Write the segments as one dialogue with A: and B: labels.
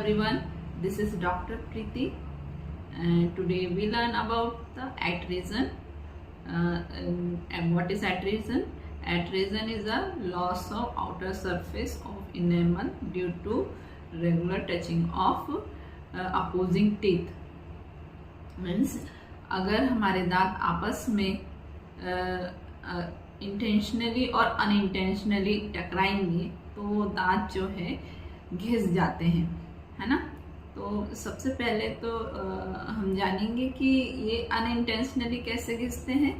A: everyone, this is Dr. Preeti and today we learn about the atresion. And what is atresion? Atresion is a loss of outer surface of enamel due to regular touching of opposing teeth. Means अगर हमारे दांत आपस में intentionally और unintentionally टकराएंगे तो दांत जो है घिस जाते हैं, है ना। तो सबसे पहले तो हम जानेंगे कि ये अनइंटेंशनली कैसे घिसते हैं।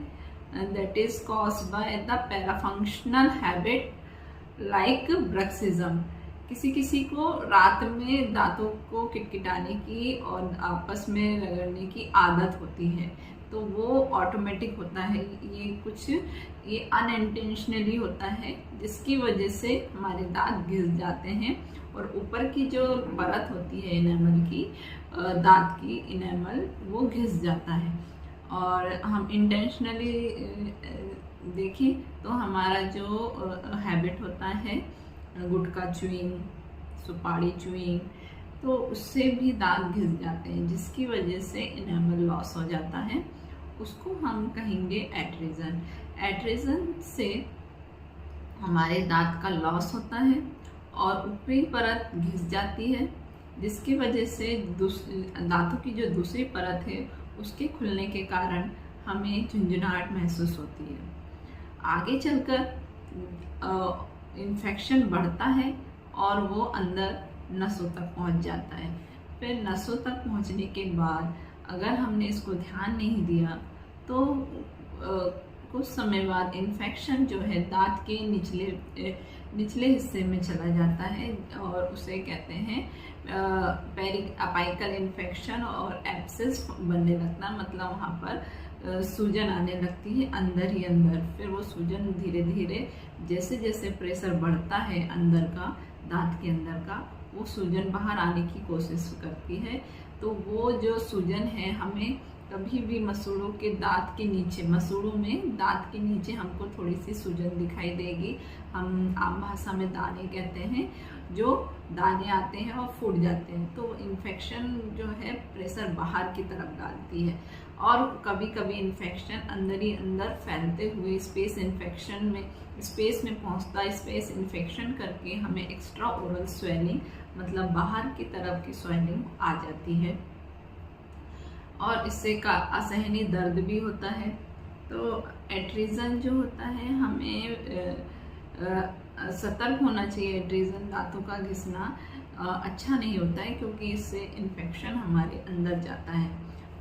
A: That is caused by the parafunctional habit like bruxism. किसी किसी को रात में दांतों को किटकिटाने की और आपस में रगड़ने की आदत होती है, तो वो ऑटोमेटिक होता है। ये अनइंटेंशनली होता है, जिसकी वजह से हमारे दांत घिस जाते हैं और ऊपर की जो परत होती है इनेमल की, दांत की इनेमल, वो घिस जाता है। और हम इंटेंशनली देखें तो हमारा जो हैबिट होता है गुटखा च्यूइंग, सुपारी च्यूइंग, तो उससे भी दांत घिस जाते हैं, जिसकी वजह से इनेमल लॉस हो जाता है। उसको हम कहेंगे एट्रेजन। एट्रेजन से हमारे दांत का लॉस होता है और ऊपरी परत घिस जाती है, जिसकी वजह से दांतों की जो दूसरी परत है उसके खुलने के कारण हमें झुंझुनाहट महसूस होती है। आगे चलकर इन्फेक्शन बढ़ता है और वो अंदर नसों तक पहुंच जाता है। फिर नसों तक पहुंचने के बाद अगर हमने इसको ध्यान नहीं दिया तो कुछ समय बाद इन्फेक्शन जो है दांत के निचले हिस्से में चला जाता है और उसे कहते हैं पेरिअपाइकल इन्फेक्शन और एब्सेस बनने लगता, मतलब वहाँ पर सूजन आने लगती है अंदर ही अंदर। फिर वो सूजन धीरे धीरे जैसे जैसे प्रेशर बढ़ता है अंदर का, दांत के अंदर का, वो सूजन बाहर आने की कोशिश करती है। तो वो जो सूजन है हमें कभी भी मसूड़ों के दांत के नीचे, मसूड़ों में दांत के नीचे हमको थोड़ी सी सूजन दिखाई देगी। हम आम भाषा में दाने कहते हैं, जो दाने आते हैं और फूट जाते हैं। तो इन्फेक्शन जो है प्रेशर बाहर की तरफ डालती है और कभी कभी इन्फेक्शन अंदर ही अंदर फैलते हुए स्पेस में पहुंचता, स्पेस इन्फेक्शन करके हमें एक्स्ट्रा ओरल स्वेलिंग, मतलब बाहर की तरफ की स्वेलिंग आ जाती है और इससे का असहनीय दर्द भी होता है। तो एट्रेजन जो होता है, हमें सतर्क होना चाहिए। एट्रेजन दांतों का घिसना अच्छा नहीं होता है, क्योंकि इससे इन्फेक्शन हमारे अंदर जाता है।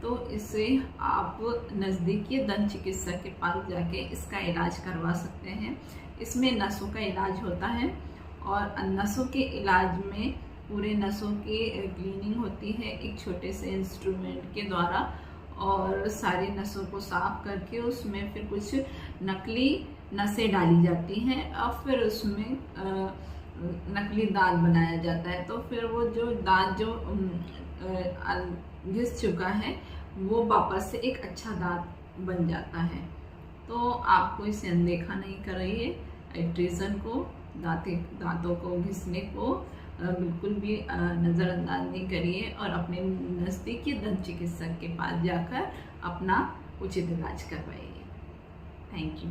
A: तो इससे आप नज़दीकी दंत चिकित्सक के पास जाके इसका इलाज करवा सकते हैं। इसमें नसों का इलाज होता है और नसों के इलाज में पूरे नसों की क्लीनिंग होती है एक छोटे से इंस्ट्रूमेंट के द्वारा, और सारे नसों को साफ करके उसमें फिर कुछ नकली नसें डाली जाती हैं और फिर उसमें नकली दांत बनाया जाता है। तो फिर वो जो दांत जो घिस चुका है वो वापस से एक अच्छा दांत बन जाता है। तो आपको इसे अनदेखा नहीं करिए। एट्रेजन को, दांतों को घिसने को बिल्कुल भी नज़रअंदाज नहीं करिए और अपने नज़दीकी दंत चिकित्सक के पास जाकर अपना उचित इलाज करवाइए। Thank you.